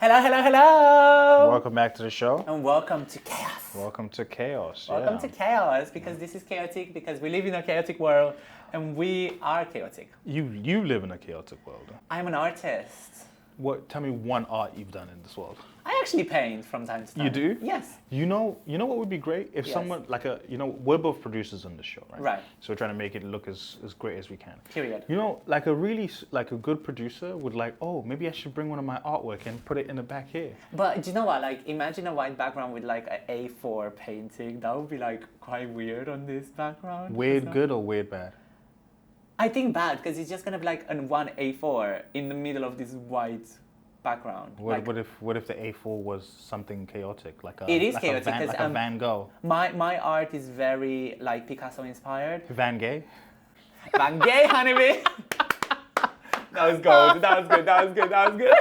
Hello, hello, hello! Welcome back to the show. And welcome to chaos. Welcome to chaos. Welcome to chaos, because this is chaotic, because we live in a chaotic world, and we are chaotic. You live in a chaotic world. I'm an artist. Tell me one art you've done in this world. I actually paint from time to time. You do? Yes. You know what would be great? If someone, we're both producers on the show, right? Right. So we're trying to make it look as great as we can. Period. A good producer would maybe I should bring one of my artwork and put it in the back here. But do you know what? Imagine a white background with an A4 painting. That would be quite weird on this background. Weird good or weird bad? I think bad, because it's just gonna be on one A4 in the middle of this white background. What if the A4 was something chaotic, it is chaotic, like a Van Gogh? My art is very Picasso inspired. Van Gogh? Van Gogh, honeybee. That was gold. That was good.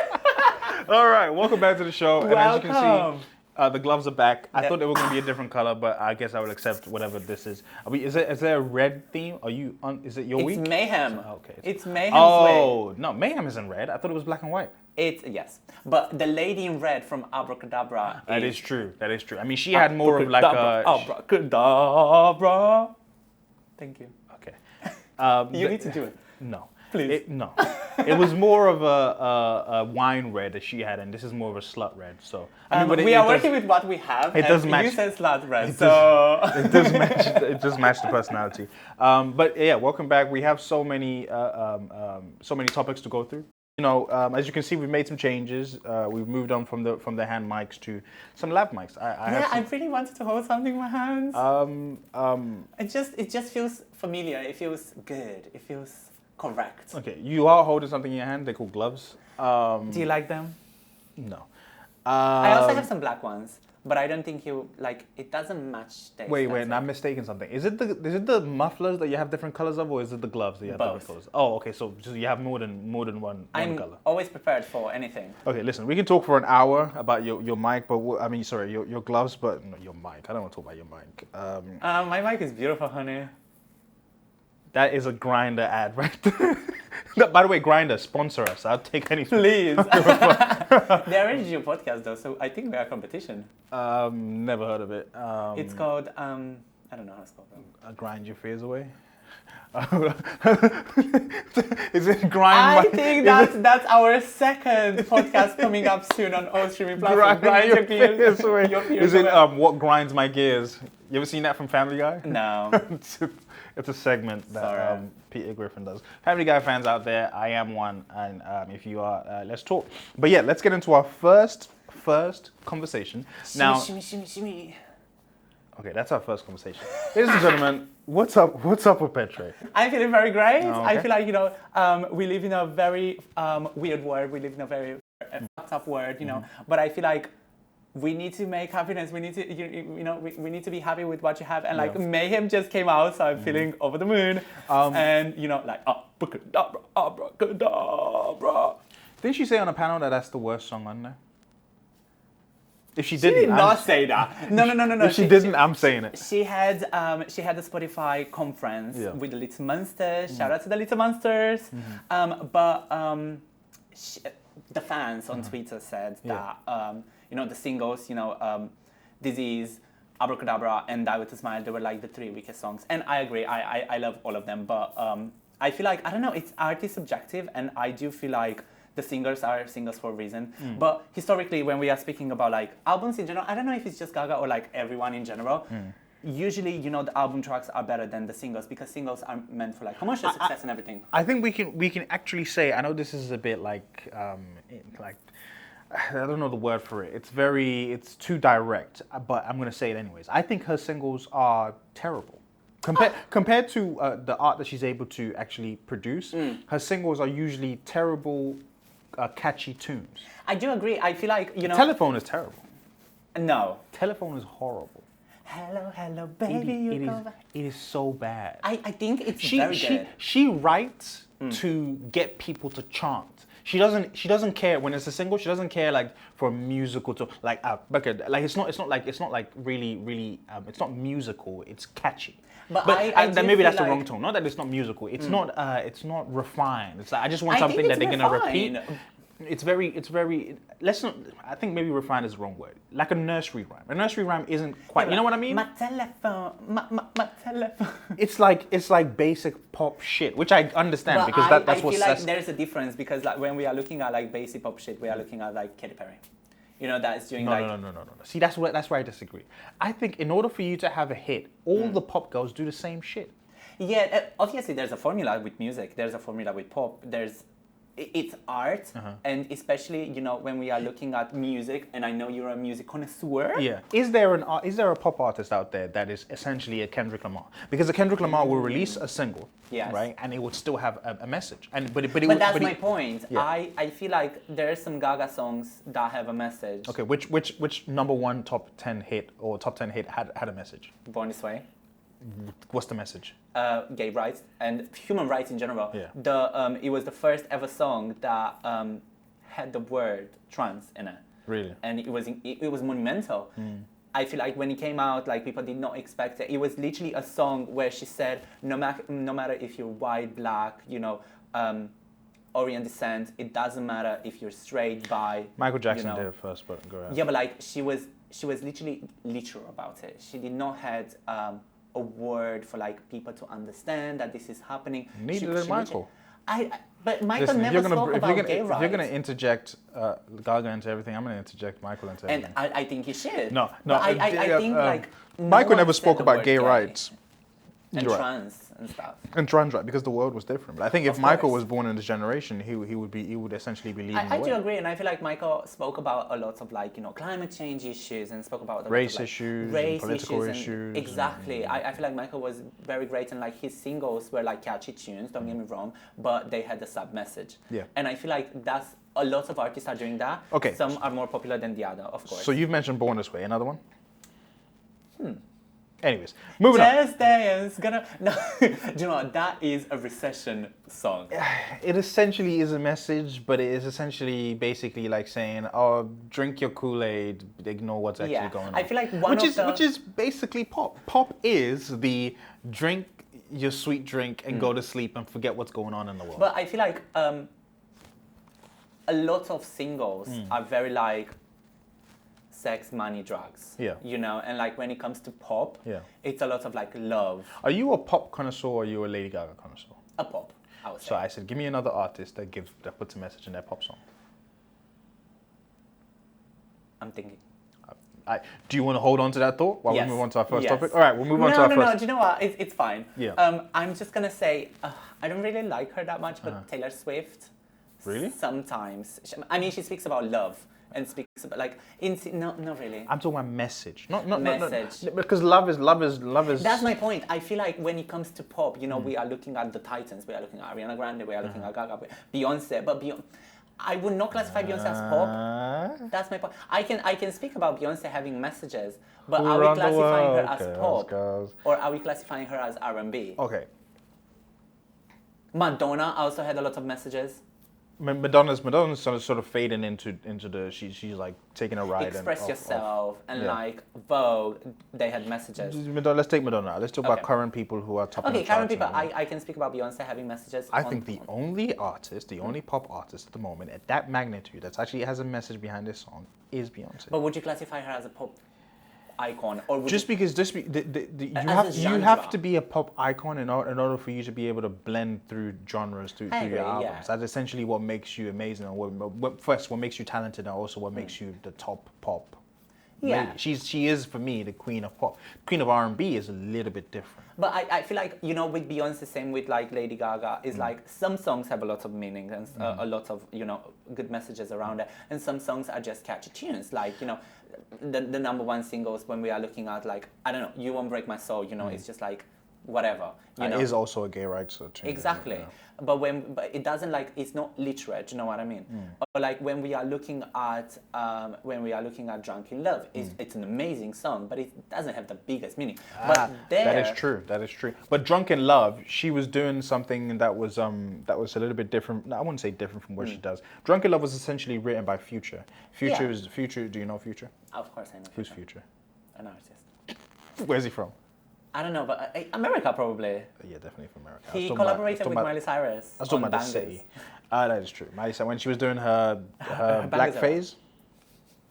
All right, welcome back to the show. Welcome. And as you can see, the gloves are back. I thought they were going to be a different color, but I guess I would accept whatever this is. Is there a red theme? Are you on? Is it your week? It's mayhem. Okay. It's mayhem. Oh no, mayhem isn't red. I thought it was black and white. Yes, but the lady in red from Abracadabra. That is true. I mean, she had more of Abracadabra. Thank you. Okay. You need to do it. No. Please. No. It was more of a wine red that she had, and this is more of a slut red. So we are working with what we have. It does match. You said slut red, it does match. It does match the personality. But yeah, welcome back. We have so many topics to go through. As you can see, we've made some changes. We've moved on from the hand mics to some lav mics. I really wanted to hold something in my hands. It just feels familiar. It feels good. It feels correct. Okay, you are holding something in your hand. They're called gloves. Do you like them? No. I also have some black ones, but I don't think it doesn't match the Wait, I'm mistaken something. Is it the mufflers that you have different colors of, or is it the gloves that you have different colors? Oh, okay, so you have more than one color. I'm always prepared for anything. Okay, listen, we can talk for an hour about your mic, but your gloves, but not your mic. I don't want to talk about your mic. My mic is beautiful, honey. That is a Grinder ad, right? By the way, Grinder, sponsor us. I'll take any. Please. They already do a podcast though, so I think we are competition. Never heard of it. It's called, I don't know how it's called. Grind Your Fears Away? Is it Grind? I think that's our second podcast coming up soon on all streaming platforms. Grind Your Fears Away. Is it away. What Grinds My Gears? You ever seen that from Family Guy? No. It's a segment that Peter Griffin does. Family Guy fans out there, I am one, and if you are, let's talk. But yeah, let's get into our first conversation. Shimmy. Okay, that's our first conversation. Ladies and gentlemen, what's up with Petre? I'm feeling very great. Oh, okay. I feel like, we live in a very weird world. We live in a very fucked up world, But I feel like we need to make happiness. We need to, we need to be happy with what you have. And Mayhem just came out, so I'm feeling over the moon. And abracadabra, abracadabra. Didn't she say on a panel that that's the worst song on there? If she did didn't, not say that. No. If she didn't, I'm saying it. She had the Spotify conference with the Little Monsters. Shout out to the Little Monsters. The fans on Twitter said that the singles, Disease, Abracadabra, and Die With A Smile, they were the three weakest songs. And I agree. I love all of them. But I feel like, I don't know, art is subjective, and I do feel like the singers are singers for a reason. But historically, when we are speaking about albums in general, I don't know if it's just Gaga or everyone in general. Usually, the album tracks are better than the singles, because singles are meant for commercial success and everything. I think we can actually say, I know this is a bit I don't know the word for it. It's too direct, but I'm gonna say it anyways. I think her singles are terrible. Compared to the art that she's able to actually produce, her singles are usually terrible, catchy tunes. I do agree. I feel like, Telephone is terrible. No. Telephone is horrible. Hello, baby. It is so bad. I think it's very good. She writes to get people to chant. She doesn't care when it's a single. She doesn't care for a musical to it's not really it's not musical. It's catchy. But maybe that's the wrong tone. Not that it's not musical. It's not refined. It's I just want something that they're gonna repeat. It's very. Let's not. I think maybe refined is the wrong word. Like a nursery rhyme. A nursery rhyme isn't quite. You know what I mean? My telephone, my telephone. It's like basic pop shit, which I understand But because that's I what. feel like there's a difference because like when we are looking at like basic pop shit, we are looking at like Katy Perry. You know, that's doing No. See, that's where I disagree. I think in order for you to have a hit, all the pop girls do the same shit. Yeah, obviously there's a formula with music. There's a formula with pop. It's art, and especially when we are looking at music, and I know you're a music connoisseur. Yeah. Is there a pop artist out there that is essentially a Kendrick Lamar? Because a Kendrick Lamar will release a single, yes, right, and it would still have a message. But that's my point. Yeah. I feel like there are some Gaga songs that have a message. Okay, which number one top 10 hit or top 10 hit had a message? Born This Way. What's the message? Gay rights and human rights in general. Yeah. It was the first ever song that had the word trans in it. Really? And it was monumental. I feel like when it came out, like people did not expect it. It was literally a song where she said, no matter if you're white, black, Orient descent, it doesn't matter if you're straight, bi. Michael Jackson did it first, but go ahead. Yeah, but like she was literally literal about it. She did not had a word for like people to understand that this is happening. Neither did Michael. But Michael never spoke about gay rights. If you're going to interject Gaga into everything, I'm going to interject Michael into everything. And I think he should. No. I think like Michael never spoke about gay rights. And trans and stuff. And trans, right? Because the world was different. But I think if Michael was born in this generation, he would essentially be leading the way. I do agree, and I feel like Michael spoke about a lot of like climate change issues and spoke about race issues, and political issues. Exactly. I feel like Michael was very great, and like his singles were like catchy tunes. Don't get me wrong, but they had a sub message. Yeah. And I feel like that's a lot of artists are doing that. Okay. Some are more popular than the other, of course. So you've mentioned Born This Way. Another one? Anyways, moving on. Just dance, gonna... No, do you know what? That is a recession song. It essentially is a message, but it is essentially basically like saying, oh, drink your Kool-Aid, ignore what's actually going on. I feel like which is basically pop. Pop is the drink your sweet drink and go to sleep and forget what's going on in the world. But I feel like a lot of singles are very like sex, money, drugs. Yeah. And like when it comes to pop, it's a lot of like love. Are you a pop connoisseur or are you a Lady Gaga connoisseur? A pop, I would say. So I said, give me another artist that puts a message in their pop song. I'm thinking. Do you want to hold on to that thought while we move on to our first topic? All right, we'll move on to our first. No, do you know what? It's fine. Yeah. I'm just going to say, I don't really like her that much, but Taylor Swift. Really? Sometimes. She speaks about love. And speaks about like not really. I'm talking about message, not message. No, because love is. That's my point. I feel like when it comes to pop, we are looking at the titans. We are looking at Ariana Grande. We are looking at Gaga, Beyonce. But I would not classify Beyonce as pop. That's my point. I can speak about Beyonce having messages, but are we classifying her as pop, or are we classifying her as R&B? Okay. Madonna also had a lot of messages. Madonna's sort of fading into the she's like taking a ride. Express yourself and like Vogue. They had messages. Let's take Madonna. Let's talk about current people who are top. Okay, current people. I can speak about Beyonce having messages. I think the only pop artist at the moment at that magnitude that actually has a message behind this song is Beyonce. But would you classify her as a pop icon, or you have to be a pop icon in order for you to be able to blend through genres through your albums. Yeah. That's essentially what makes you amazing, and what makes you talented, and also what makes you the top pop. Yeah, lady. She is for me the queen of pop. Queen of R&B is a little bit different. But I feel like with Beyonce, same with like Lady Gaga, is like some songs have a lot of meaning and a lot of good messages around it, and some songs are just catchy tunes. Like the number one singles when we are looking at like I don't know, You Won't Break My Soul. It's just like whatever. It is also a gay rights tune. Exactly. Yeah. But it doesn't like it's not literate. You know what I mean? Or like when we are looking at Drunk in Love, it's an amazing song, but it doesn't have the biggest meaning. But that is true. But Drunk in Love, she was doing something that was a little bit different. No, I wouldn't say different from what she does. Drunk in Love was essentially written by Future. Future. Do you know Future? Of course I know. Who's Future? An artist. Where's he from? I don't know, but America probably. Yeah, definitely from America. He collaborated with Miley Cyrus. I was talking about the city. That is true. Marisa, when she was doing her bang black is out. phase.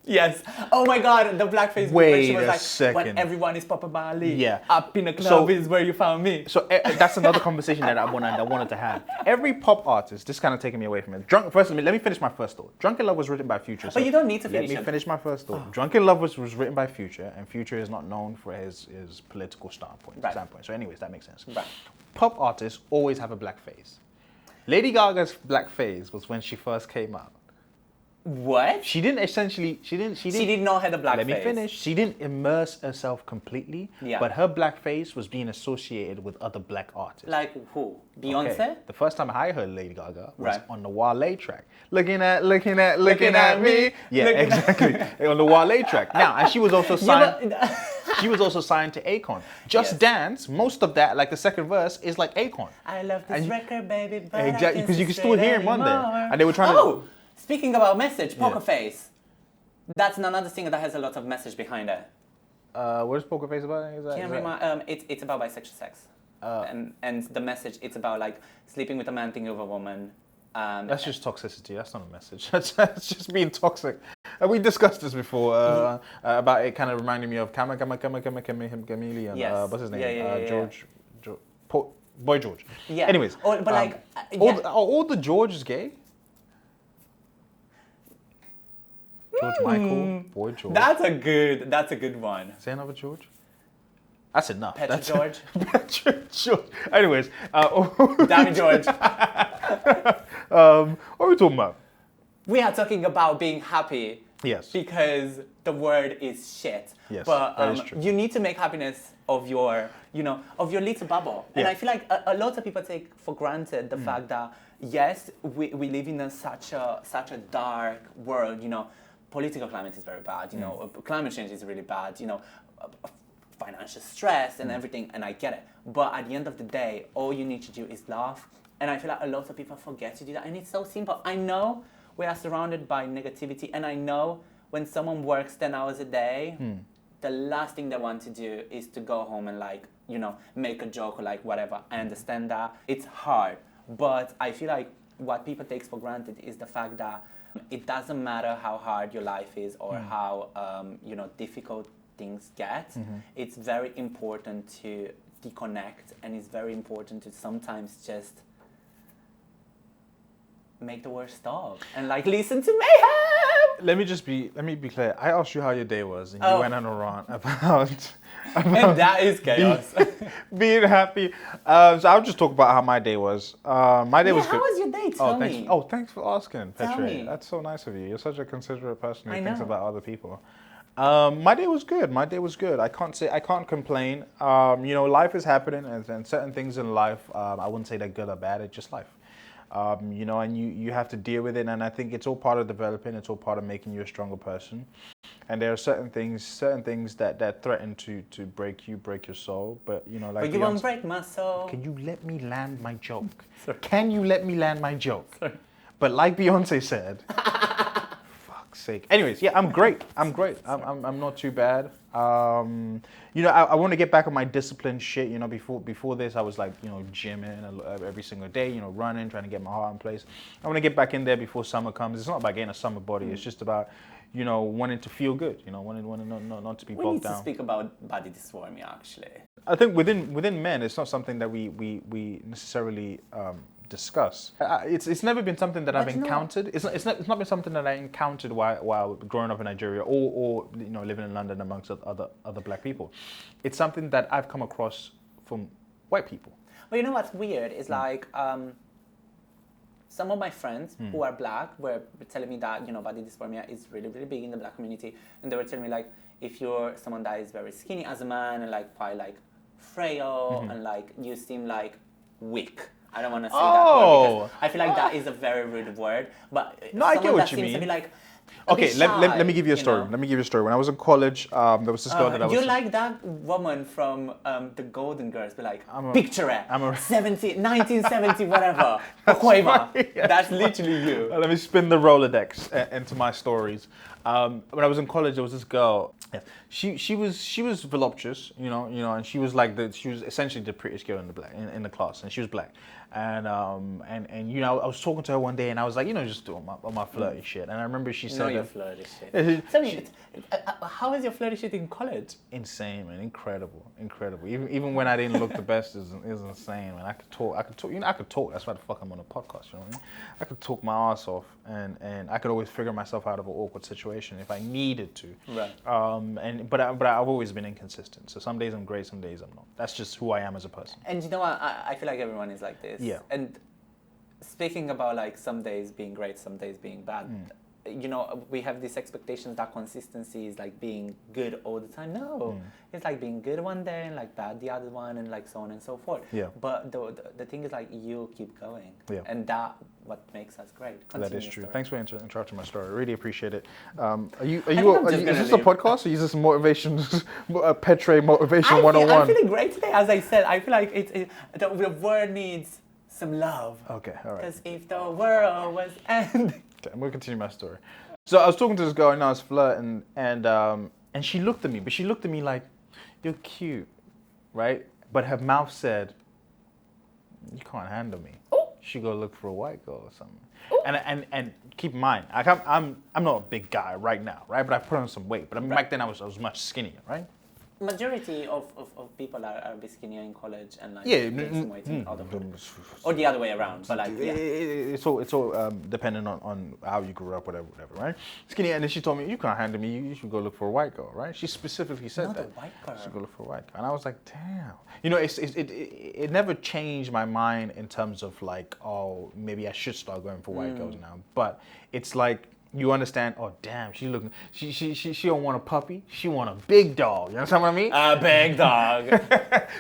Yes. Oh my God, the blackface. Wait when she was a like, second. when everyone is Papa Bali. Yeah. Up in the club So- is where you found me. So that's another conversation that I wanted to have. Every pop artist, this kind of taking me away from it. First, let me finish my first thought. Drunken Love was written by Future. But you don't need to finish Let me it. finish my first thought. Drunken Love was written by Future, and Future is not known for his political standpoint. Right. So anyways, that makes sense. Right. Pop artists always have a black phase. Lady Gaga's black phase was when she first came out. What? She didn't essentially, she didn't. She did not have the black Let me face. finish. She didn't immerse herself completely, Yeah. but her black face was being associated with other black artists. Like who? Beyonce? Okay. The first time I heard Lady Gaga was Right. on the Wale track. Looking at me. Yeah, exactly. On the Wale track. Now, and she was also signed. She was also signed to Akon. Just Yes. Dance, most of that, like the second verse, is like Akon. I love this And you- record, baby. But Exactly, because you can still straight hear him on there. anymore. And they were trying to. Oh, speaking about message, Poker Yeah. Face. That's another thing that has a lot of message behind it. What is Poker Face about? Can't remind. It's about bisexual sex. And the message, it's about like sleeping with a man, thinking of a woman. That's just toxicity. That's not a message. That's just being toxic. We discussed this before about it kind of reminding me of Chameleon. Yes. What's his name? Yeah. George. Boy George. Yeah. Anyways. But like, Are all the Georges gay? George Michael, Boy George. That's a good one. Say another George. That's enough. Petra That's George. Petra George. Anyways. Damn it, George. What are we talking about? We are talking about being happy. Yes. Because the word is shit. Yes, But that is true. you need to make happiness of your, of your little bubble. And Yeah. I feel like a lot of people take for granted the fact that yes, we live in such a dark world. Political climate is very bad. Climate change is really bad. Financial stress and everything, and I get it. But at the end of the day, all you need to do is laugh. And I feel like a lot of people forget to do that. And it's so simple. I know we are surrounded by negativity, and I know when someone works 10 hours a day, the last thing they want to do is to go home and make a joke or like whatever. I understand that. It's hard. But I feel like what people take for granted is the fact that it doesn't matter how hard your life is or how difficult things get. It's very important to deconnect, and it's very important to sometimes just make the world stop and listen to mayhem. Let me be clear. I asked you how your day was, and you went on a rant about And that is chaos. being happy. So I'll just talk about how my day was. My day was good. How was your day? Tell thanks. me. Thanks for asking, Tell Petre. me. That's so nice of you. You're such a considerate person who I thinks know. about other people. My day was good. I can't complain. Life is happening, and certain things in life, I wouldn't say they're good or bad. It's just life. And you have to deal with it. And I think it's all part of developing. It's all part of making you a stronger person. And there are certain things that threaten to break your soul. But But you won't break my soul. Can you let me land my joke? Sorry. Can you let me land my joke? Sorry. But like Beyonce said, fuck's sake. Anyways, yeah, I'm great. I'm not too bad. I want to get back on my discipline shit. Before this, I was gymming every single day. Running, trying to get my heart in place. I want to get back in there before summer comes. It's not about getting a summer body. It's just about wanting to feel good. Wanting not to be We bogged need to down. speak about body dysphoria, actually. I think within men, it's not something that we necessarily discuss. It's never been something that I've But you know encountered. It's not been something that I encountered while growing up in Nigeria or living in London amongst other black people. It's something that I've come across from white people. But you know what's weird is some of my friends who are black were telling me that body dysphoria is really, really big in the black community, and they were telling me if you're someone that is very skinny as a man and quite frail and you seem weak. I don't want to say that word because I feel like that is a very rude word. But No, I get someone what that you seems to mean. be Okay, bit let shy, me give you a story. know? Let me give you a story. When I was in college, there was this girl that I was. You like that woman from the Golden Girls, but I'm a- picture it. I'm a- 1970, whatever. Pacoima. right, yeah. That's literally you. Let me spin the Rolodex into my stories. When I was in college, there was this girl. Yeah, she was voluptuous, and she was essentially the prettiest girl in the class, and she was black. and you know, I was talking to her one day, and I was like, you know, just doing my flirty shit. And I remember she said, your flirty shit. Tell me, how is your flirty shit in college? Insane, man, incredible. Even when I didn't look the best, is insane, man. I could talk. You know, I could talk. That's why the fuck I'm on a podcast. You know what I mean? I could talk my ass off, and I could always figure myself out of an awkward situation if I needed to. Right. But I've always been inconsistent. So some days I'm great, some days I'm not. That's just who I am as a person. And you know what? I feel like everyone is like this. Yeah. And speaking about like some days being great, some days being bad, you know, we have these expectations that consistency is like being good all the time. No, it's like being good one day and like bad the other one, and like so on and so forth. Yeah. But the thing is like you keep going. Yeah. And that what makes us great. That is true. Story. Thanks for interrupting my story. I really appreciate it. Is think this a podcast or is this motivation, Petre Motivation 101? I'm feeling great today. As I said, I feel like the world needs some love. Okay, all right. Because if the world was end. Okay, I'm gonna continue my story. So I was talking to this girl and I was flirting, and she looked at me, but she looked at me like, "You're cute," right? But her mouth said, "You can't handle me. You should go look for a white girl or something." And keep in mind, I'm not a big guy right now, right? But I put on some weight. But back then I was much skinnier, right? Majority of people are a bit skinnier in college and like some weight out of college. Or the other way around, but like it's all dependent on how you grew up, whatever, right? Skinny, and then she told me, "You can't handle me. You should go look for a white girl," right? She specifically said not that. Not a white girl. You should go look for a white girl, and I was like, "Damn." You know, it never changed my mind in terms of like, oh, maybe I should start going for white girls now, but it's like. You understand? Oh damn, she don't want a puppy. She want a big dog. You understand what I mean? A big dog.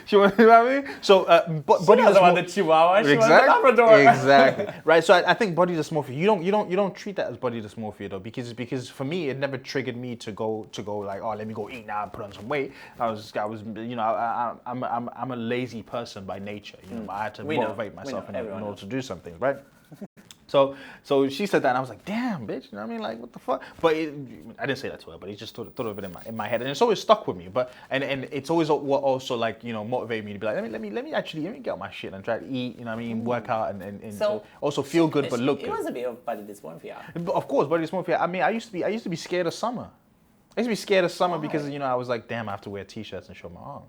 You know what I mean? So, body doesn't want the Chihuahua. She wants the Labrador. Exactly. Right. So I think body dysmorphia. You don't treat that as body dysmorphia though, because for me it never triggered me to go like, oh, let me go eat now and put on some weight. I was you know, I'm a lazy person by nature. You know, I had to motivate myself in order to do something, right? So she said that, and I was like, "Damn, bitch!" You know what I mean? Like, what the fuck? But I didn't say that to her, but he just thought of it in my head, and it's always stuck with me. But and it's always what also like, you know, motivated me to be like, let me get on my shit and try to eat. You know what I mean? Work out and so also feel good but look good. It was a bit of body dysmorphia. Of course, body dysmorphia. I mean, I used to be scared of summer. I used to be scared of summer because, you know, I was like, damn, I have to wear t-shirts and show my arm.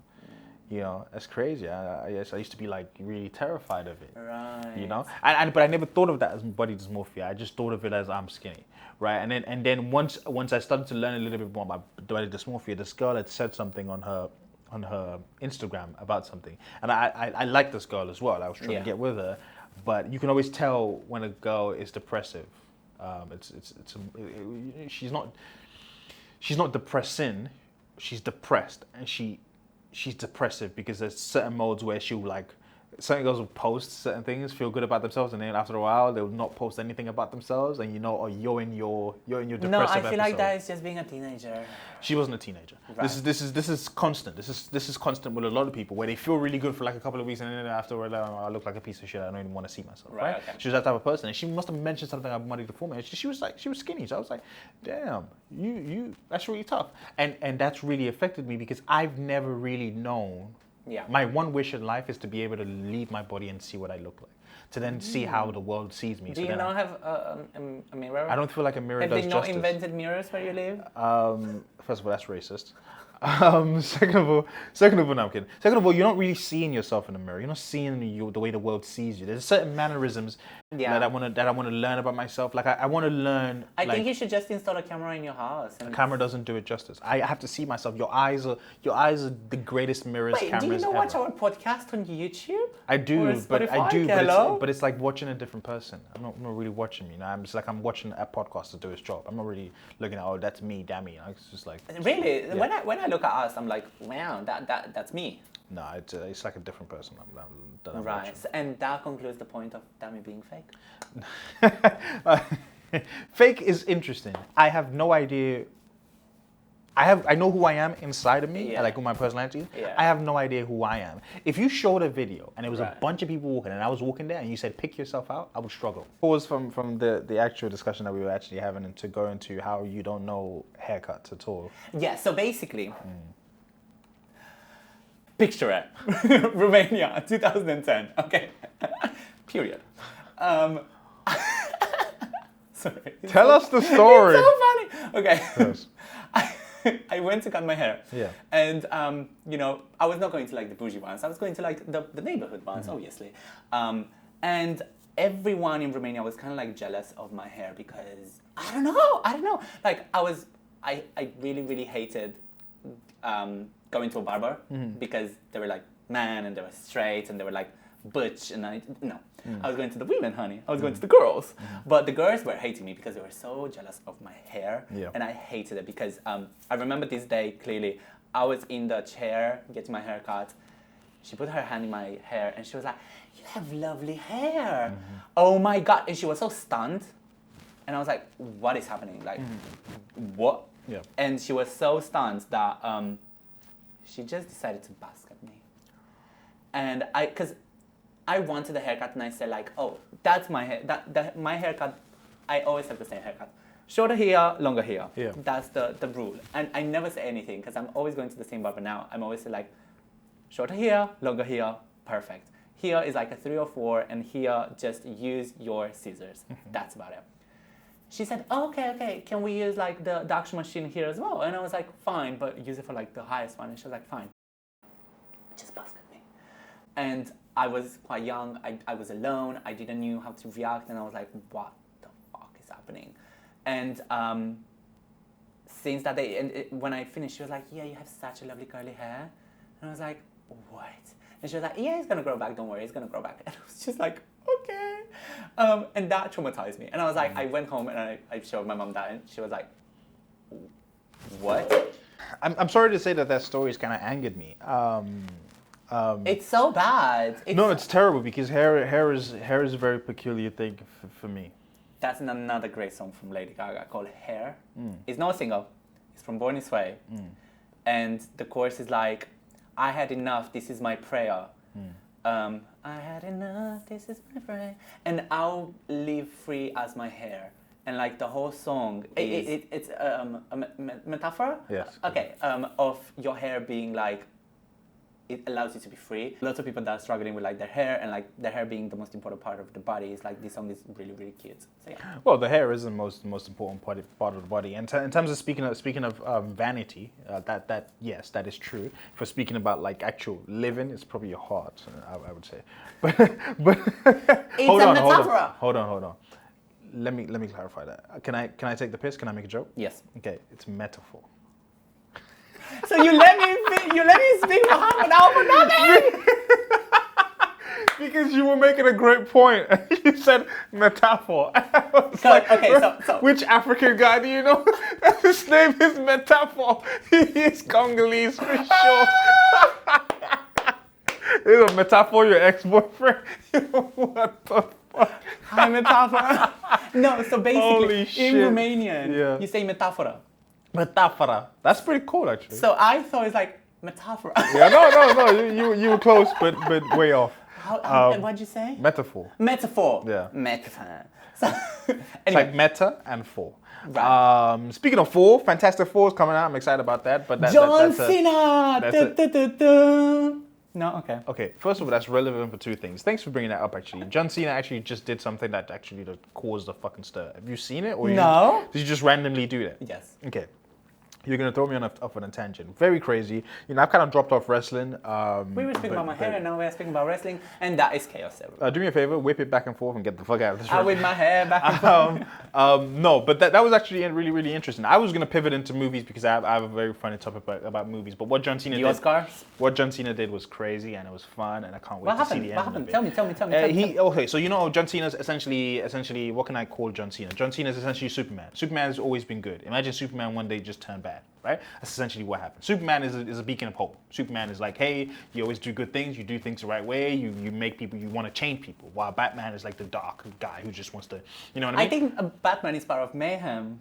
You know, that's crazy. I used to be like really terrified of it. Right. You know, but I never thought of that as body dysmorphia. I just thought of it as I'm skinny, right? And then once I started to learn a little bit more about body dysmorphia, this girl had said something on her Instagram about something, and I like this girl as well. I was trying to get with her, but you can always tell when a girl is depressive. She's not depressing, she's depressed, and she's depressive because there's certain modes where she'll like, certain girls will post certain things, feel good about themselves, and then after a while they will not post anything about themselves, and you know, or you're in your depressive No, I feel episode. like that is just being a teenager. She wasn't a teenager. Right. This is constant. This is constant with a lot of people where they feel really good for like a couple of weeks, and then after I look like a piece of shit. I don't even want to see myself. Right. Okay. She was that type of person, and she must have mentioned something about body dysmorphia. She was skinny, so I was like, damn, you that's really tough, and that's really affected me because I've never really known. Yeah. My one wish in life is to be able to leave my body and see what I look like. To then see how the world sees me. Do you now have a mirror? I don't feel like a mirror does justice. Have they not invented mirrors where you live? First of all, that's racist. Second of all, no, I'm kidding. Second of all, you're not really seeing yourself in the mirror. You're not seeing the way the world sees you. There's certain mannerisms that I want to learn about myself. Like I want to learn. I think you should just install a camera in your house. A camera doesn't do it justice. I have to see myself. Your eyes are the greatest mirrors. Wait, cameras do you ever. watch our podcast on YouTube? I do, but it's like watching a different person. I'm not really watching me. You know, I'm just like I'm watching a podcast to do his job. I'm not really looking at, oh, that's me, damn me. You know, it's just like really. Yeah. When I look at us, I'm like, wow, that's me. No, it's like a different person. I'm right, watching. And that concludes the point of Dammy being fake. Fake is interesting. I have no idea. I know who I am inside of me, like who my personality is. Yeah. I have no idea who I am. If you showed a video and it was a bunch of people walking and I was walking there and you said pick yourself out, I would struggle. Pause from the actual discussion that we were actually having and to go into how you don't know haircuts at all. Yeah, so basically, Picture it. Romania, 2010. Okay. Period. Sorry. Tell us the story. It's so funny. Okay. Yes. I went to cut my hair. Yeah. And, I was not going to like the bougie ones. I was going to like the neighborhood ones, obviously. And everyone in Romania was kind of like jealous of my hair because, I don't know. Like I really, really hated going to a barber because they were like man and they were straight and they were like butch and I was going to the women, honey. I was going to the girls. But the girls were hating me because they were so jealous of my hair. Yeah. And I hated it because I remember this day clearly. I was in the chair getting my hair cut. She put her hand in my hair and she was like, you have lovely hair. Oh my God. And she was so stunned. And I was like, what is happening? Like, what? Yeah. And she was so stunned that she just decided to bask at me. And because I wanted a haircut and I said like, oh, that's my hair. My haircut, I always have the same haircut. Shorter here, longer here. Yeah. That's the rule. And I never say anything because I'm always going to the same barber now. I'm always like, shorter here, longer here, perfect. Here is like a 3 or 4 and here just use your scissors. That's about it. She said, oh, okay, can we use like the actual machine here as well? And I was like, fine, but use it for like the highest one. And she was like, fine. Just bask at me. And I was quite young, I was alone, I didn't know how to react, and I was like, what the fuck is happening? And since that day, when I finished, she was like, yeah, you have such a lovely curly hair. And I was like, what? And she was like, yeah, it's gonna grow back, don't worry, it's gonna grow back. And I was just like, okay. And that traumatized me. And I was like, I went home and I showed my mom that, and she was like, what? I'm sorry to say that story's kind of angered me. It's so bad. It's terrible because hair is a very peculiar thing for me. That's another great song from Lady Gaga called Hair. It's not a single. It's from Born This Way. And the chorus is like, I had enough, this is my prayer. I had enough, this is my prayer. And I'll live free as my hair. And like the whole song, it's a metaphor? Yes. Okay, of your hair being like, it allows you to be free. Lots of people that are struggling with like their hair and like their hair being the most important part of the body is like this song is really, really cute. So yeah. Well, the hair is the most important part of the body. And in terms of speaking of vanity, yes, that is true. For speaking about like actual living, it's probably your heart, I would say. But it's hold on. Let me clarify that. Can I take the piss? Can I make a joke? Yes. Okay, it's metaphor. So you let me speak for half an hour for nothing? Because you were making a great point. You said metaphor. So which African guy do you know? His name is Metaphor. He is Congolese for sure. Is a Metaphor your ex-boyfriend? What the fuck? Hi, Metaphor. No, so basically, in Romanian, you say metaphora. Metaphora. That's pretty cool, actually. So I thought it's like metaphora. Yeah, no. You were close, but way off. What'd you say? Metaphor. Metaphor. Yeah. Metaphor. So, anyway. It's like meta and four. Right. Speaking of four, Fantastic Four is coming out. I'm excited about that. But John Cena. No, okay. Okay, first of all, that's relevant for two things. Thanks for bringing that up, actually. John Cena actually just did something that actually caused a fucking stir. Have you seen it? Or No. Did you just randomly do that? Yes. Okay. You're going to throw me off on a tangent. Very crazy. You know, I've kind of dropped off wrestling. We were speaking about my hair, and now we're speaking about wrestling, and that is chaos everywhere. Do me a favor, whip it back and forth and get the fuck out of this room. I whip my hair back and forth. No, but that was actually really, really interesting. I was going to pivot into movies because I have a very funny topic about movies. But what John Cena did... Oscars? What John Cena did was crazy, and it was fun, and I can't wait to see the end of it. Tell me. Okay, so you know, John Cena's essentially, what can I call John Cena? John Cena is essentially Superman. Superman has always been good. Imagine Superman one day just turned bad, right? That's essentially what happened. Superman is a beacon of hope. Superman is like, hey, you always do good things, you do things the right way, you make people, you want to change people. While Batman is like the dark guy who just wants to, you know what I mean? I think Batman is part of mayhem.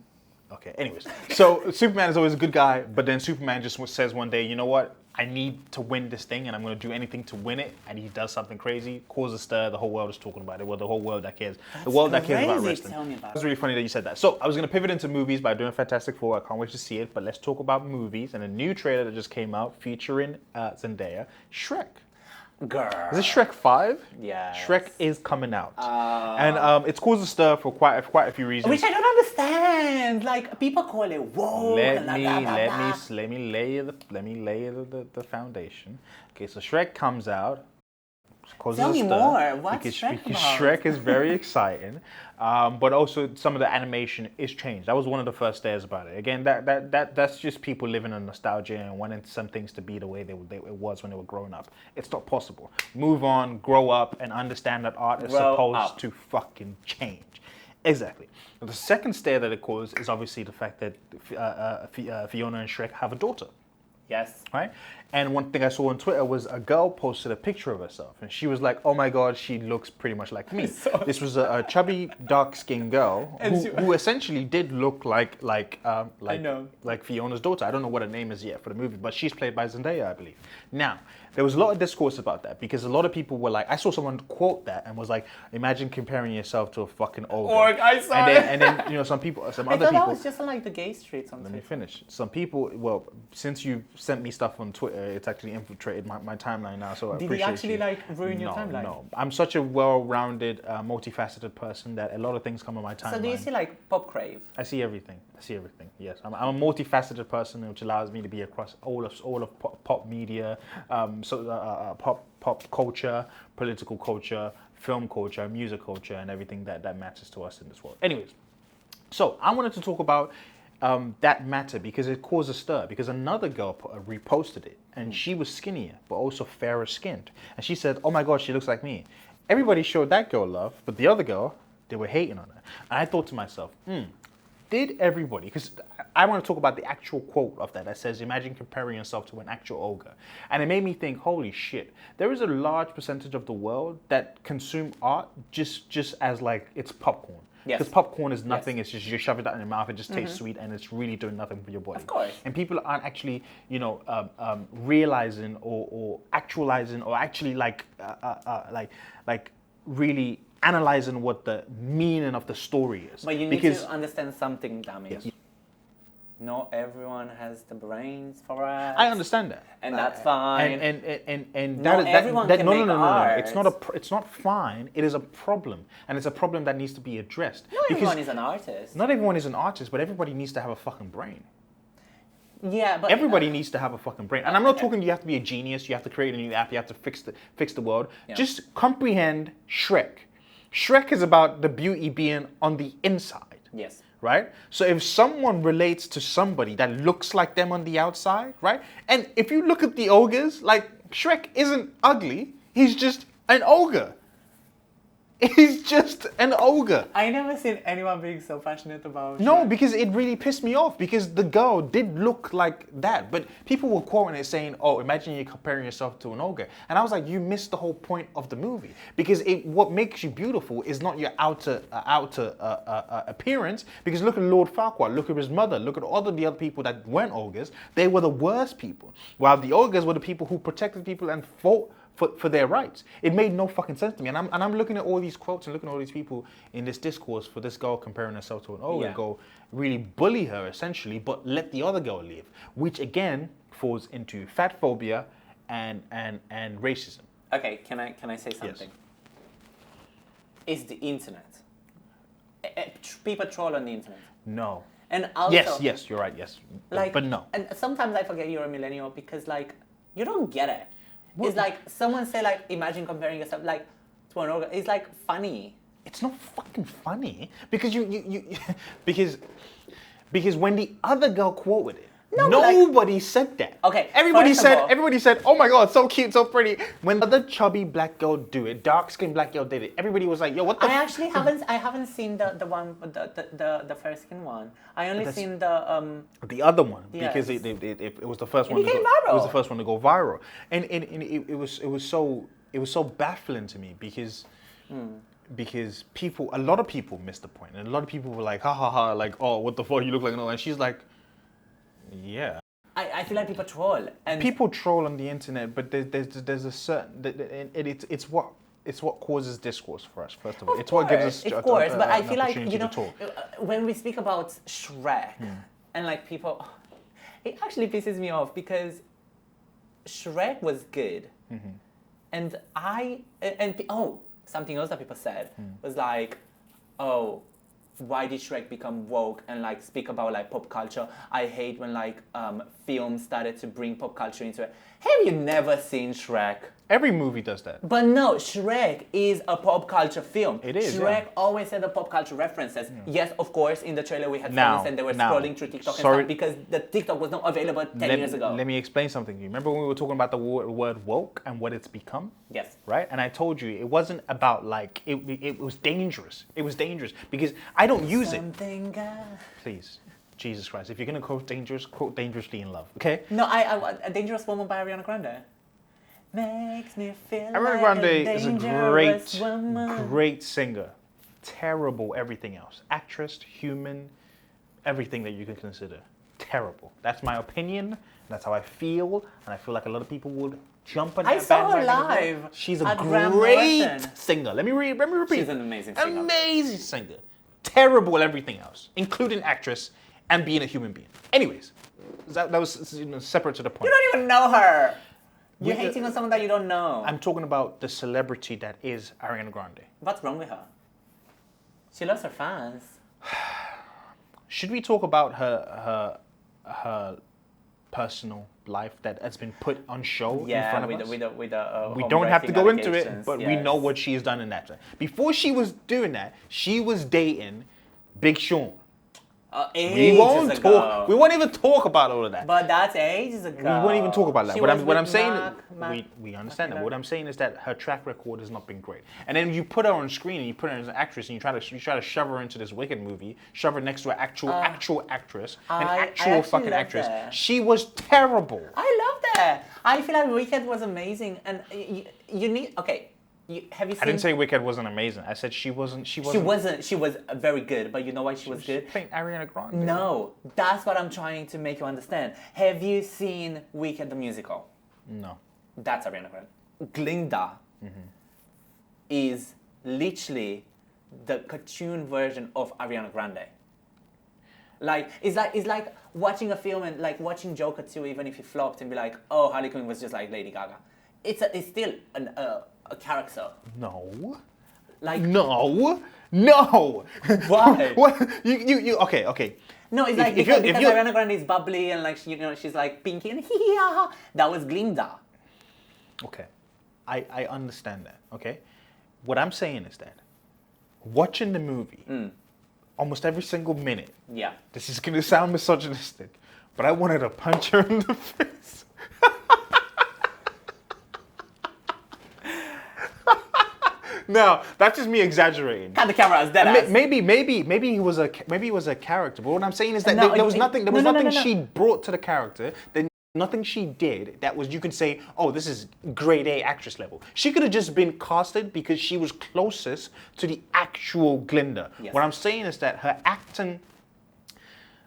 Okay, anyways. So Superman is always a good guy, but then Superman just says one day, you know what? I need to win this thing and I'm going to do anything to win it, and he does something crazy, causes a stir, the whole world is talking about it. Well, the whole world that cares. The world that cares about wrestling. Tell me about It's really funny that you said that. So I was going to pivot into movies by doing Fantastic Four. I can't wait to see it, but let's talk about movies and a new trailer that just came out featuring Zendaya, Shrek. Girl. Is it Shrek 5? Yeah. Shrek is coming out. And it's caused a stir for quite a few reasons. Which I don't understand. Like, people call it woke. Let me lay you the foundation. Okay, so Shrek comes out. Tell me more. What's Shrek about? Shrek is very exciting, but also some of the animation is changed. That was one of the first stares about it. Again, that's just people living in nostalgia and wanting some things to be the way it was when they were growing up. It's not possible. Move on, grow up, and understand that art is supposed to fucking change. Exactly. The second stare that it caused is obviously the fact that Fiona and Shrek have a daughter. Yes. Right? And one thing I saw on Twitter was a girl posted a picture of herself, and she was like, "Oh my God, she looks pretty much like me." This was a chubby, dark-skinned girl who essentially did look like Fiona's daughter. I don't know what her name is yet for the movie, but she's played by Zendaya, I believe. Now, there was a lot of discourse about that because a lot of people were like, I saw someone quote that and was like, "Imagine comparing yourself to a fucking ogre." I saw it. And then other people. I thought that was just on like the gay streets. Let me finish. Some people, well, since you sent me stuff on Twitter, it's actually infiltrated my timeline now, so I appreciate Did he actually you. like ruin your timeline? No, I'm such a well-rounded, multifaceted person that a lot of things come on my timeline. So do you see like pop crave? I see everything. Yes, I'm a multifaceted person, which allows me to be across all of pop media, pop culture, political culture, film culture, music culture, and everything that matters to us in this world. Anyways, so I wanted to talk about that matter because it caused a stir, because another girl reposted it, and she was skinnier but also fairer skinned, and she said, "Oh my God, she looks like me." Everybody showed that girl love, but the other girl, they were hating on her. And I thought to myself, did everybody, because I want to talk about the actual quote of that says, "Imagine comparing yourself to an actual ogre." And it made me think, holy shit, there is a large percentage of the world that consume art just as like it's popcorn. Yes. Because popcorn is nothing, it's just you shove it out in your mouth, it just tastes sweet, and it's really doing nothing for your body. Of course. And people aren't actually, realizing or actualizing or actually like really analyzing what the meaning of the story is. But you need to understand something, Dami. Yes. Not everyone has the brains for it. I understand that, and that's fine. And not everyone can make art. It's not fine. It is a problem, and it's a problem that needs to be addressed. Not everyone is an artist. Not everyone is an artist, but everybody needs to have a fucking brain. Yeah, but everybody needs to have a fucking brain. And I'm not talking you have to be a genius, you have to create a new app, you have to fix the world. Yeah. Just comprehend Shrek. Shrek is about the beauty being on the inside. Yes. Right? So if someone relates to somebody that looks like them on the outside, right? And if you look at the ogres, like Shrek isn't ugly, he's just an ogre. He's just an ogre. I never seen anyone being so passionate about No, because it really pissed me off because the girl did look like that. But people were quoting it saying, "Oh, imagine you're comparing yourself to an ogre." And I was like, you missed the whole point of the movie. Because what makes you beautiful is not your outer appearance. Because look at Lord Farquaad, look at his mother, look at all of the other people that weren't ogres. They were the worst people. While the ogres were the people who protected people and fought for their rights. It made no fucking sense to me. And I'm looking at all these quotes and looking at all these people in this discourse for this girl comparing herself to an ogre and go really bully her essentially, but let the other girl live, which again falls into fat phobia and racism. Okay, can I say something? Yes. It's the internet. People troll on the internet. No. And also, yes, you're right, yes. But no. And sometimes I forget you're a millennial because like you don't get it. It's like someone say like, imagine comparing yourself like to an ogre. It's like funny. It's not fucking funny because because when the other girl quoted it, nobody said that. Okay. Everybody said, "Oh my God, so cute, so pretty." When the other chubby black girl do it, dark skinned black girl did it, everybody was like, "Yo, what the?" I haven't seen the one the fair skin one. I only seen the other one because it was the first one. It became viral. It was the first one to go viral, and it was so baffling to me because. Because a lot of people missed the point, and a lot of people were like, "Ha ha ha!" Like, "Oh, what the fuck? You look like an ogre," and she's like, "Yeah." I feel like people troll. And people troll on the internet, but there's a certain it's what causes discourse for us. First of all, it's what gives us of course. But I an feel like opportunity to talk. when we speak about Shrek, and like people, it actually pisses me off because Shrek was good, and something else that people said was like, oh, why did Shrek become woke and like speak about like pop culture? I hate when like films started to bring pop culture into it. Have you never seen Shrek? Every movie does that. But no, Shrek is a pop culture film. It is. Shrek always had the pop culture references. Yes, of course, in the trailer we had Now, friends and they were now, scrolling through TikTok sorry. and stuff because the TikTok was not available 10 years ago. Let me explain something to you. Remember when we were talking about the word woke and what it's become? Yes. Right? And I told you it wasn't about like, it was dangerous. It was dangerous because I don't use it. Please. Jesus Christ. If you're going to quote dangerously in love, okay? No, I A Dangerous Woman by Ariana Grande. Makes me feel Ariana like Grande is a dangerous woman. great singer. Terrible everything else. Actress, human, everything that you can consider. Terrible. That's my opinion. That's how I feel. And I feel like a lot of people would jump on that I saw her bandwagon as well. live She's a at Grand great Norton. singer. Let me repeat. She's an amazing singer. Amazing singer. Terrible at everything else, including actress and being a human being. Anyways, that was separate to the point. You don't even know her. You're hating on someone that you don't know. I'm talking about the celebrity that is Ariana Grande. What's wrong with her? She loves her fans. Should we talk about her personal life that has been put on show in front of us? We don't have to go into it, but we know what she's done in that. Before she was doing that, she was dating Big Sean. We won't even talk about all of that. But that's ages ago. We won't even talk about that. She What was I'm with saying, we understand that. What I'm saying is that her track record has not been great. And then you put her on screen and you put her as an actress and you try to shove her into this Wicked movie, shove her next to an actual actress, an actual fucking actress. That. She was terrible. I love that. I feel like Wicked was amazing, and you need have you seen? I didn't say Wicked wasn't amazing. I said she wasn't. She was very good, but you know why she was good? Playing Ariana Grande. No, that's what I'm trying to make you understand. Have you seen Wicked the musical? No. That's Ariana Grande. Glinda is literally the cartoon version of Ariana Grande. Like it's like watching a film and like watching Joker 2, even if he flopped, and be like, oh, Harley Quinn was just like Lady Gaga. It's still a character. No. Like no. Why? What? You okay. No, it's like because Ariana Grande is bubbly and like she's like pinky and that was Glinda. Okay, I understand that. Okay, what I'm saying is that watching the movie, almost every single minute. Yeah. This is gonna sound misogynistic, but I wanted to punch her in the face. No, that's just me exaggerating. Cut the camera as dead ass. Maybe he was a character. But what I'm saying is that there was nothing she brought to the character. Nothing she did that was you could say, oh, this is grade A actress level. She could have just been casted because she was closest to the actual Glinda. Yes. What I'm saying is that her acting.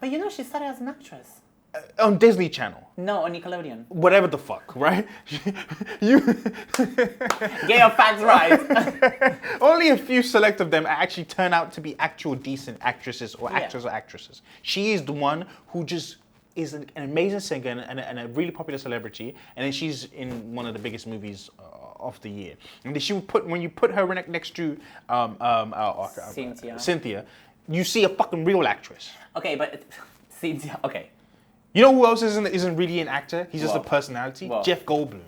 But she started as an actress. On Disney Channel. No, on Nickelodeon. Whatever the fuck, right? You get your facts right. Only a few select of them actually turn out to be actual decent actresses or actors or actresses. She is the one who just is an amazing singer and a really popular celebrity, and then she's in one of the biggest movies of the year. And when you put her next to Cynthia, you see a fucking real actress. Okay, but Cynthia, okay. You know who else isn't really an actor? He's just a personality. Jeff Goldblum.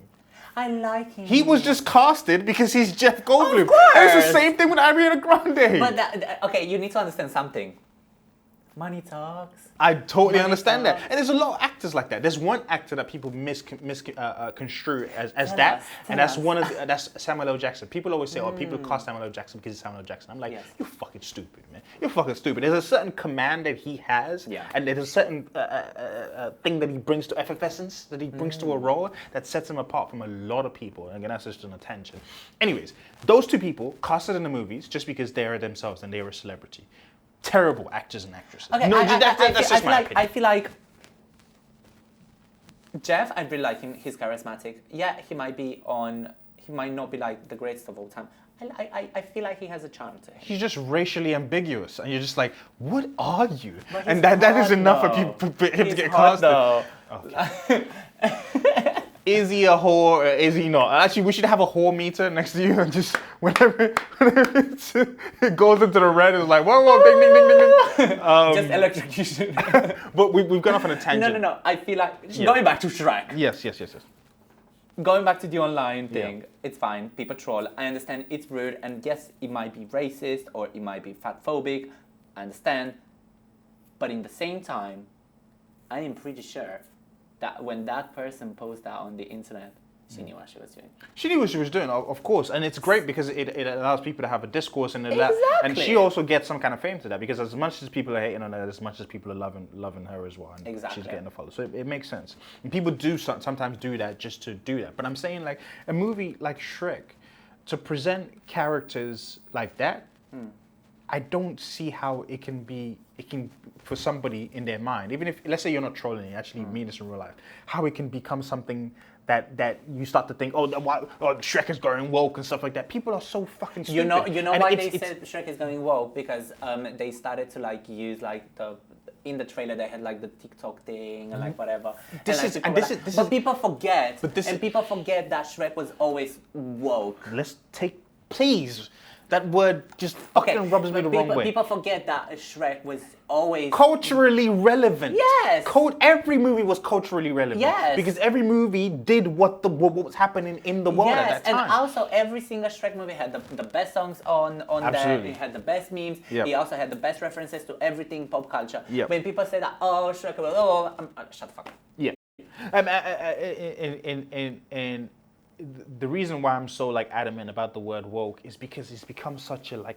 I like him. He was just casted because he's Jeff Goldblum. Of course. And it's the same thing with Ariana Grande. But you need to understand something. Money talks. I totally understand that. And there's a lot of actors like that. There's one actor that people misconstrue as that, and that's Samuel L. Jackson. People always say, people cast Samuel L. Jackson because he's Samuel L. Jackson. I'm like, you're fucking stupid, man. You're fucking stupid. There's a certain command that he has, and there's a certain thing that he brings to effervescence, that he brings to a role that sets him apart from a lot of people. And again, that's just an attention. Anyways, those two people casted in the movies just because they are themselves and they are a celebrity. Terrible actors and actresses. Okay, no, that's just my opinion. I feel like Jeff, I really like him. He's charismatic. Yeah, he might not be like the greatest of all time. I feel like he has a charm to him. He's just racially ambiguous, and you're just like, what are you? But And he's that is hot, enough though. for him He's to get hot, casted. though. Okay. Is he a whore or is he not? Actually, we should have a whore meter next to you and just whenever it goes into the red, it's like, whoa, ding, ding, ding, ding, ding. Just electrocution. But we've gone off on a tangent. No. I feel like going back to Shrek. Yes. Going back to the online thing, Yeah. it's fine. People troll. I understand it's rude, and yes, it might be racist or it might be fatphobic. I understand. But in the same time, I am pretty sure that when that person posted that on the internet, she knew what she was doing. She knew what she was doing, of course, and it's great because it allows people to have a discourse and Exactly. and she also gets some kind of fame to that because as much as people are hating on her, as much as people are loving her as well, and Exactly. she's getting a follow. So it makes sense. And people do sometimes do that just to do that. But I'm saying like a movie like Shrek, to present characters like that, I don't see how it can for somebody in their mind, even if let's say you're not trolling, you actually mean this in real life, how it can become something that you start to think, Shrek is going woke and stuff like that. People are so fucking stupid. You know And why they said Shrek is going woke? Because they started to like use like in the trailer they had like the TikTok thing and like whatever. But people forget that Shrek was always woke. Let's take, please. That word just fucking rubs me the wrong way. People forget that Shrek was always culturally relevant. Yes. Every movie was culturally relevant. Yes. Because every movie did what was happening in the world at that time. And also every single Shrek movie had the best songs on there. It had the best memes. Yep. It also had the best references to everything pop culture. Yep. When people say that, Shrek was, shut the fuck up. Yeah. And the reason why I'm so like adamant about the word woke is because it's become such a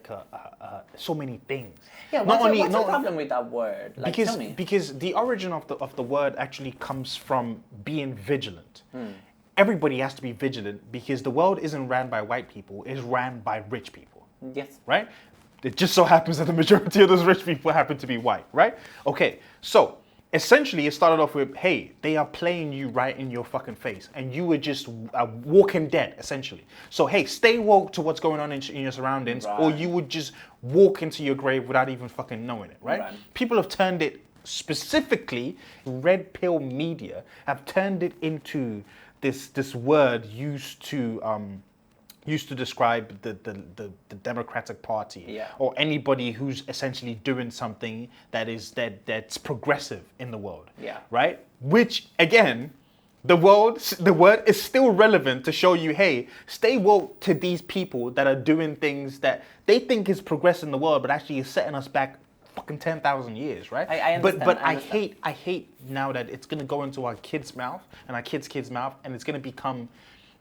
so many things. Yeah, what's the problem with that word? Like, tell me. Because the origin of the word actually comes from being vigilant. Everybody has to be vigilant because the world isn't ran by white people, it's ran by rich people. Yes. Right? It just so happens that the majority of those rich people happen to be white, right? Okay, so essentially, it started off with, hey, they are playing you right in your fucking face, and you were just walking dead, essentially. So, hey, stay woke to what's going on in your surroundings, or you would just walk into your grave without even fucking knowing it, right? People have turned it, specifically, red pill media, have turned it into this word used to describe the Democratic Party or anybody who's essentially doing something that's progressive in the world. Yeah. Right? Which again, the word is still relevant to show you, hey, stay woke to these people that are doing things that they think is progressing the world, but actually is setting us back fucking 10,000 years, right? I understand. But I hate now that it's gonna go into our kids' mouth and our kids' mouth, and it's gonna become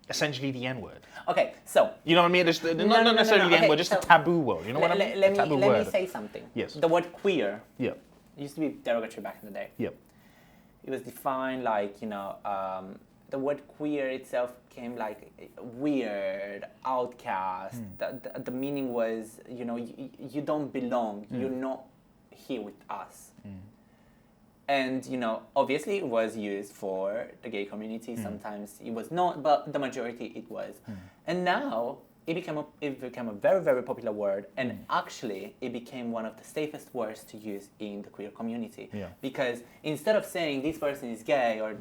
essentially the N-word. Okay, so you know what I mean? Not necessarily the N-word, just a taboo word. You know what I mean? Let me say something. Yes. The word queer. Yeah. Used to be derogatory back in the day. Yep. It was defined like the word queer itself came like weird, outcast. The meaning was you don't belong. You're not here with us. And, obviously it was used for the gay community. Sometimes it was not, but the majority it was. And now it became a very, very popular word. And actually it became one of the safest words to use in the queer community. Yeah. Because instead of saying this person is gay or,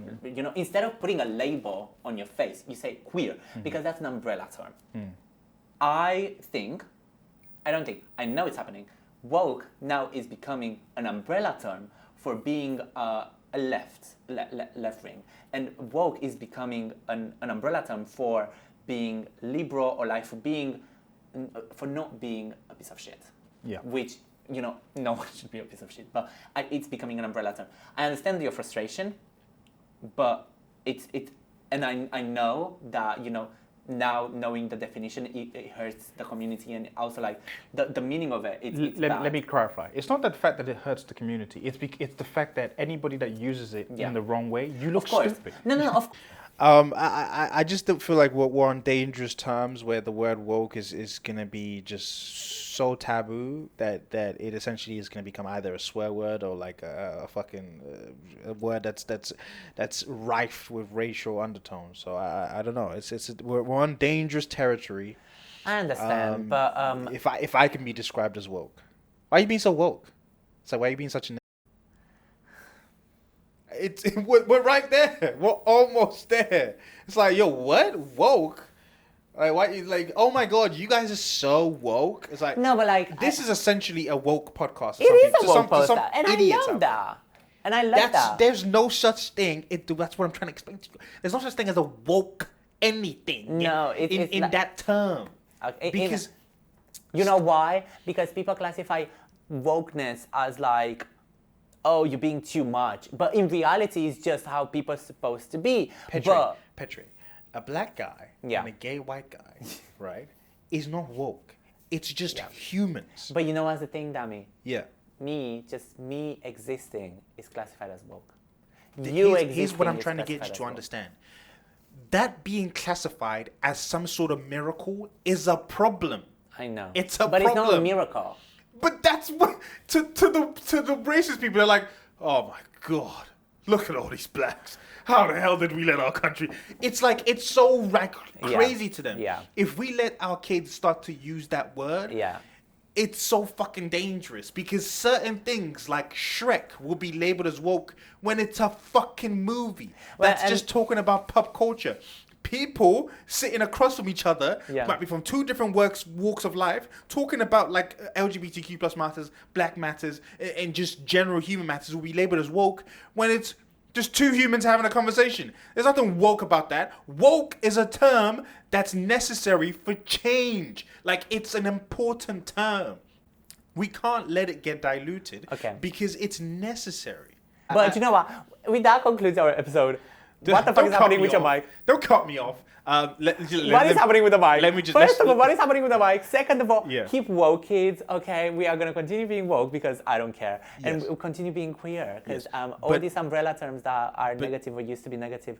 instead of putting a label on your face, you say queer because that's an umbrella term. I know it's happening. Woke now is becoming an umbrella term for being a left wing, and woke is becoming an umbrella term for being liberal or like for not being a piece of shit. Yeah. Which no one should be a piece of shit, but it's becoming an umbrella term. I understand your frustration, but and I know that now knowing the definition, it hurts the community, and also like the meaning of it. Let me clarify. It's not the fact that it hurts the community. It's the fact that anybody that uses it in the wrong way, you look stupid. No. I just don't feel like we're on dangerous terms where the word woke is gonna be just so taboo that it essentially is gonna become either a swear word or like a fucking a word that's rife with racial undertones. So I don't know. We're on dangerous territory. I understand, but If I can be described as woke, why are you being so woke? It's like, why are you being such a we're right there. We're almost there. It's like, yo, what? Woke? Like, why? Like, oh my god, you guys are so woke. It's like, no, but like this is essentially a woke podcast. it is a woke poster, and I love that. And I love that. There's no such thing. That's what I'm trying to explain to you. There's no such thing as a woke anything. No, it's in that term. Because you know why? Because people classify wokeness as like, oh, you're being too much. But in reality, it's just how people are supposed to be. Petre, a black guy and a gay white guy, right, is not woke. It's just humans. But you know what's the thing, Dami? Yeah. Me existing is classified as woke. Here's what I'm trying to get you to understand. That being classified as some sort of miracle is a problem. I know. It's a but problem. But it's not a miracle. But that's what to the racist people are like, oh my god, look at all these blacks. How the hell did we let our country? It's like it's so crazy to them. Yeah. If we let our kids start to use that word, it's so fucking dangerous because certain things like Shrek will be labeled as woke when it's a fucking movie that's just talking about pop culture. People sitting across from each other, might be from two different walks of life, talking about like LGBTQ plus matters, black matters, and just general human matters will be labeled as woke when it's just two humans having a conversation. There's nothing woke about that. Woke is a term that's necessary for change. Like, it's an important term. We can't let it get diluted because it's necessary. But you know what? With that concludes our episode. What the fuck is happening with your mic? Don't cut me off. What is happening with the mic? Let me just. First of all, what is happening with the mic? Second of all, keep woke, kids. Okay, we are gonna continue being woke because I don't care, and we'll continue being queer because all these umbrella terms that are negative or used to be negative,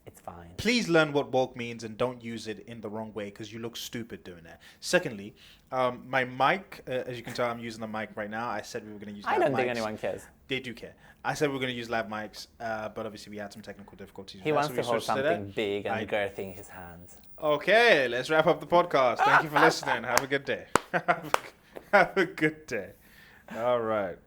it's fine. Please learn what woke means and don't use it in the wrong way because you look stupid doing that. Secondly, my mic, as you can tell, I'm using the mic right now. I said we were gonna use. I don't think anyone cares. They do care. I said we were going to use lav mics, but obviously we had some technical difficulties. He wants to hold something big and girthy in his hands. Okay, let's wrap up the podcast. Thank you for listening. Have a good day. Have a good day. All right.